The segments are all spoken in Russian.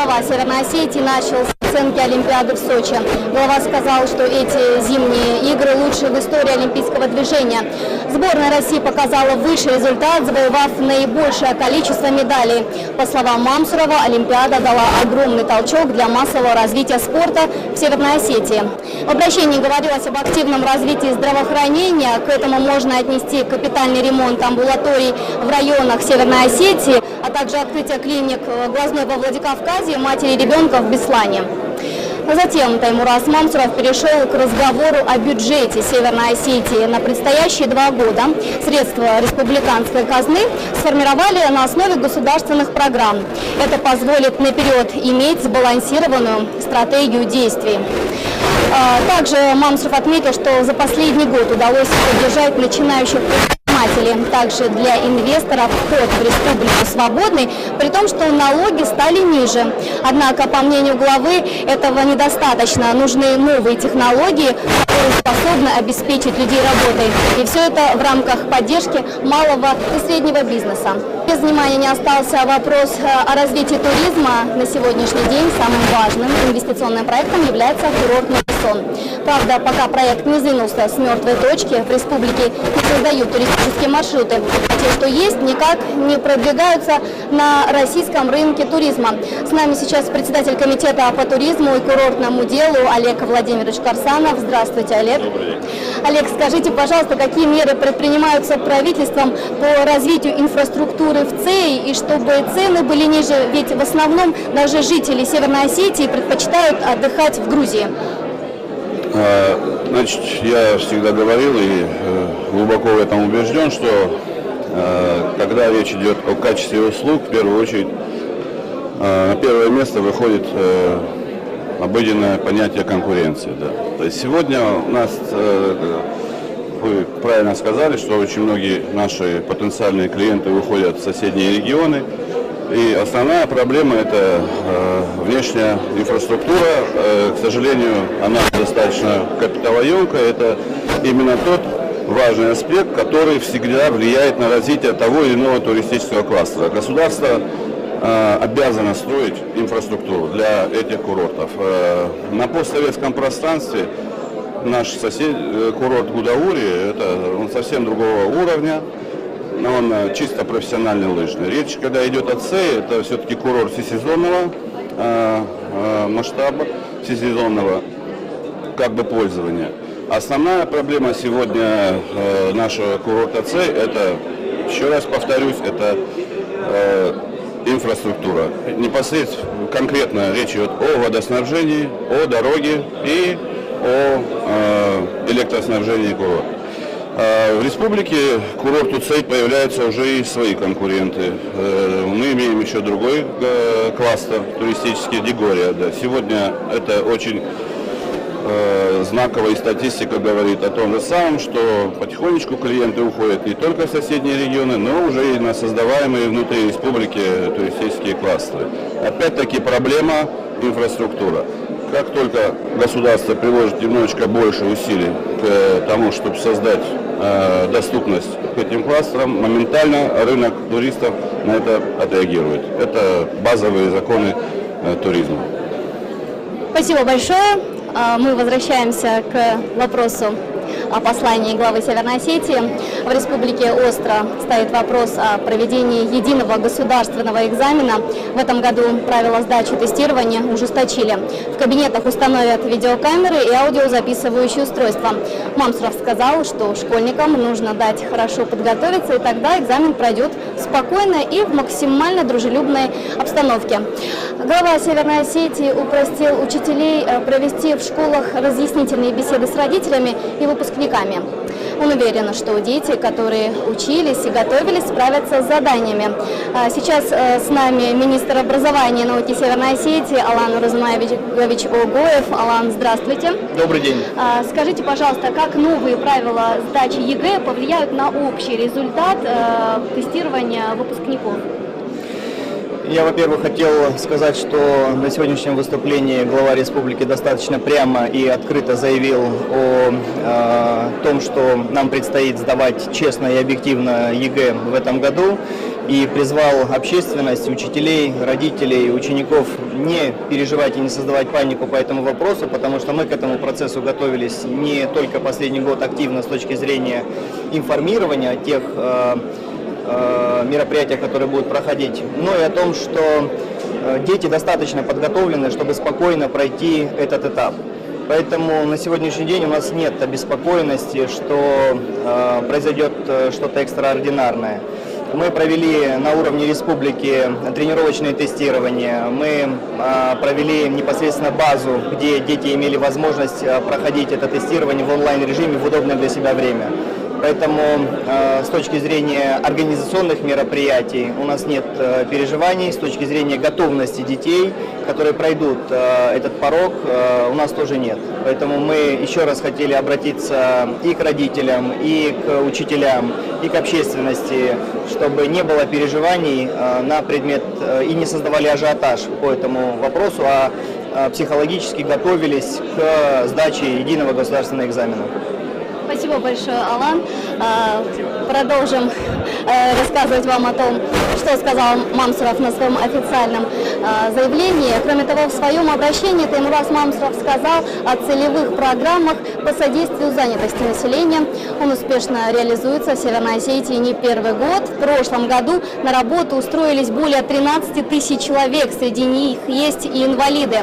глава Северной Осетии начал с оценки Олимпиады в Сочи. Глава сказал, что эти зимние игры лучшие в истории олимпийского движения. Сборная России показала высший результат, завоевав наибольшее количество медалей. По словам Мамсурова, Олимпиада дала огромный толчок для массового развития спорта в Северной Осетии. В обращении говорилось об активном развитии здравоохранения. К этому можно отнести капитальный ремонт амбулаторий в районах Северной Осетии, а также открытие клиник глазной во Владикавказе и матери ребенка в Беслане. Затем Таймураз Мамсуров перешел к разговору о бюджете Северной Осетии. На предстоящие 2 года средства республиканской казны сформировали на основе государственных программ. Это позволит наперед иметь сбалансированную стратегию действий. Также Мамсуров отметил, что за последний год удалось поддержать начинающих предпринимателей. Также для инвесторов вход в республику свободный, при том, что налоги стали ниже. Однако, по мнению главы, этого недостаточно. Нужны новые технологии, которые способны обеспечить людей работой. И все это в рамках поддержки малого и среднего бизнеса. Без внимания не остался вопрос о развитии туризма. На сегодняшний день самым важным инвестиционным проектом является курортный сон. Правда, пока проект не сдвинулся с мертвой точки, в республике не создают туристические маршруты. А те, что есть, никак не продвигаются на российском рынке туризма. С нами сейчас председатель комитета по туризму и курортному делу Олег Владимирович Корсанов. Здравствуйте, Олег. Олег, скажите, пожалуйста, какие меры предпринимаются правительством по развитию инфраструктуры в ЦЕИ и чтобы цены были ниже, ведь в основном даже жители Северной Осетии предпочитают отдыхать в Грузии. Значит, я всегда говорил и глубоко в этом убежден, что когда речь идет о качестве услуг, в первую очередь на первое место выходит обыденное понятие конкуренции. Да. То есть сегодня у нас, вы правильно сказали, что очень многие наши потенциальные клиенты уходят в соседние регионы. И основная проблема – это внешняя инфраструктура. К сожалению, она достаточно капиталоемкая. Это именно тот важный аспект, который всегда влияет на развитие того или иного туристического кластера. Государство обязано строить инфраструктуру для этих курортов. На постсоветском пространстве наш курорт Гудаури – это он совсем другого уровня. Он чисто профессиональный лыжный. Речь, когда идет о ЦЕИ, это все-таки курорт всесезонного масштаба, всесезонного пользования. Основная проблема сегодня нашего курорта ЦЕИ, это, еще раз повторюсь, это инфраструктура. Непосредственно, конкретно речь идет о водоснабжении, о дороге и о электроснабжении курорта. В республике курорту ЦЕИ появляются уже и свои конкуренты. Мы имеем еще другой кластер туристический, Дегория. Да. Сегодня это очень знаковая статистика говорит о том же самом, что потихонечку клиенты уходят не только в соседние регионы, но уже и на создаваемые внутри республики туристические кластеры. Опять-таки проблема инфраструктура. Как только государство приложит немножечко больше усилий к тому, чтобы создать доступность к этим кластерам, моментально рынок туристов на это отреагирует. Это базовые законы туризма. Спасибо большое. Мы возвращаемся к вопросу о послании главы Северной Осетии. В республике остро стоит вопрос о проведении единого государственного экзамена. В этом году правила сдачи тестирования ужесточили. В кабинетах установят видеокамеры и аудиозаписывающие устройства. Мамсуров сказал, что школьникам нужно дать хорошо подготовиться, и тогда экзамен пройдет спокойно и в максимально дружелюбной обстановке. Глава Северной Осетии упростил учителей провести в школах разъяснительные беседы с родителями и выпускниками. Он уверен, что дети, которые учились и готовились, справятся с заданиями. Сейчас с нами министр образования и науки Северной Осетии Алан Розумаевич Огоев. Алан, здравствуйте. Добрый день. Скажите, пожалуйста, как новые правила сдачи ЕГЭ повлияют на общий результат тестирования выпускников? Я, во-первых, хотел сказать, что на сегодняшнем выступлении глава республики достаточно прямо и открыто заявил о том, что нам предстоит сдавать честно и объективно ЕГЭ в этом году, и призвал общественность, учителей, родителей, учеников не переживать и не создавать панику по этому вопросу, потому что мы к этому процессу готовились не только последний год активно с точки зрения информирования о тех мероприятиях, которые будут проходить, но и о том, что дети достаточно подготовлены, чтобы спокойно пройти этот этап. Поэтому на сегодняшний день у нас нет обеспокоенности, что произойдет что-то экстраординарное. Мы провели на уровне республики тренировочные тестирования, мы провели непосредственно базу, где дети имели возможность проходить это тестирование в онлайн-режиме в удобное для себя время. Поэтому с точки зрения организационных мероприятий у нас нет переживаний, с точки зрения готовности детей, которые пройдут этот порог, у нас тоже нет. Поэтому мы еще раз хотели обратиться и к родителям, и к учителям, и к общественности, чтобы не было переживаний на предмет и не создавали ажиотаж по этому вопросу, а психологически готовились к сдаче единого государственного экзамена. Спасибо большое, Алан. Продолжим рассказывать вам о том, что сказал Мамсуров на своем официальном заявлении. Кроме того, в своем обращении Таймураз Мамсуров сказал о целевых программах по содействию занятости населения. Он успешно реализуется в Северной Осетии не первый год. В прошлом году на работу устроились более 13 тысяч человек, среди них есть и инвалиды.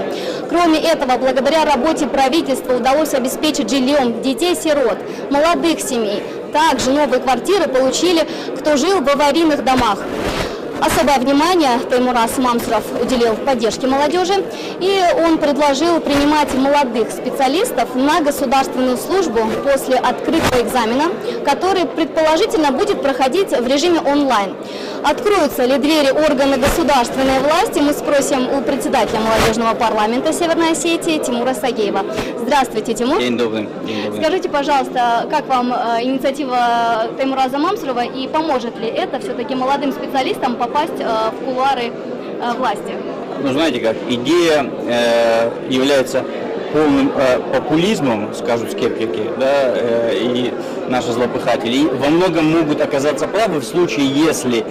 Кроме этого, благодаря работе правительства удалось обеспечить жильем детей-сирот, молодых семей. Также новые квартиры получили, кто жил в аварийных домах. Особое внимание Таймураз Мамсуров уделил поддержке молодежи, и он предложил принимать молодых специалистов на государственную службу после открытого экзамена, который предположительно будет проходить в режиме онлайн. Откроются ли двери органы государственной власти, мы спросим у председателя молодежного парламента Северной Осетии Тимура Сагеева. Здравствуйте, Тимур. День добрый. День добрый. Скажите, пожалуйста, как вам инициатива Таймураза Мамсурова и поможет ли это все-таки молодым специалистам попасть в кулуары власти? Ну, знаете как, идея является полным популизмом, скажут скептики, да, и наши злопыхатели. И во многом могут оказаться правы в случае, если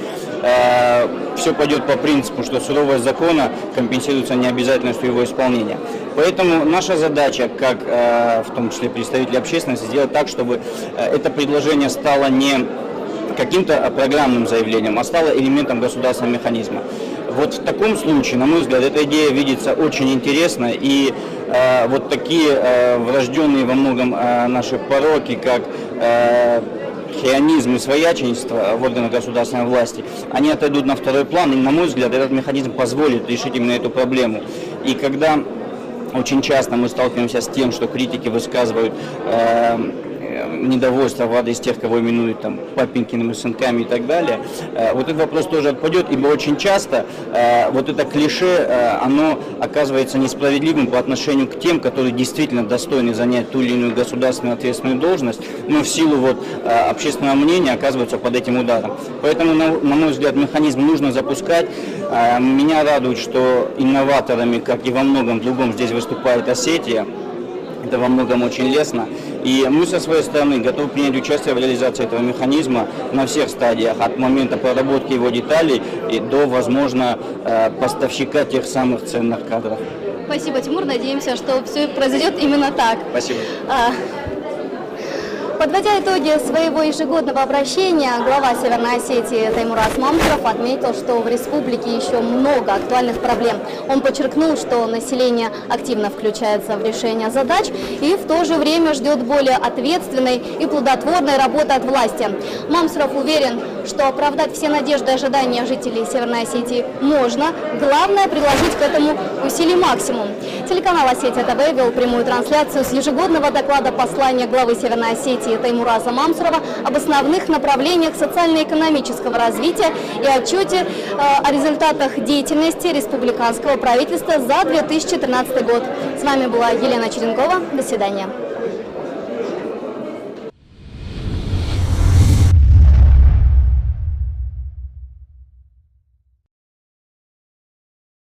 все пойдет по принципу, что суровость закона компенсируется необязательностью его исполнения. Поэтому наша задача, как в том числе представителей общественности, сделать так, чтобы это предложение стало не каким-то программным заявлением, а стало элементом государственного механизма. Вот в таком случае, на мой взгляд, эта идея видится очень интересно, и вот такие врожденные во многом наши пороки, как хионизм и свояченство в органах государственной власти, они отойдут на второй план, и, на мой взгляд, этот механизм позволит решить именно эту проблему. И когда очень часто мы сталкиваемся с тем, что критики высказывают недовольство в адрес тех, кого именуют там папенькиными сынками и так далее, вот этот вопрос тоже отпадет, ибо очень часто вот это клише, оно оказывается несправедливым по отношению к тем, которые действительно достойны занять ту или иную государственную ответственную должность, но в силу вот общественного мнения оказываются под этим ударом. Поэтому, на мой взгляд, механизм нужно запускать. Меня радует, что инноваторами, как и во многом другом, здесь выступает Осетия. Это во многом очень лестно. И мы со своей стороны готовы принять участие в реализации этого механизма на всех стадиях, от момента проработки его деталей и до, возможно, поставщика тех самых ценных кадров. Спасибо, Тимур. Надеемся, что все произойдет именно так. Спасибо. Подводя итоги своего ежегодного обращения, глава Северной Осетии Таймураз Мамсуров отметил, что в республике еще много актуальных проблем. Он подчеркнул, что население активно включается в решение задач и в то же время ждет более ответственной и плодотворной работы от власти. Мамсуров уверен, что оправдать все надежды и ожидания жителей Северной Осетии можно. Главное – приложить к этому усилий максимум. Телеканал «Осетия ТВ» вел прямую трансляцию с ежегодного доклада послания главы Северной Осетии Таймураза Мамсурова об основных направлениях социально-экономического развития и отчете о результатах деятельности республиканского правительства за 2013 год. С вами была Елена Черенкова. До свидания.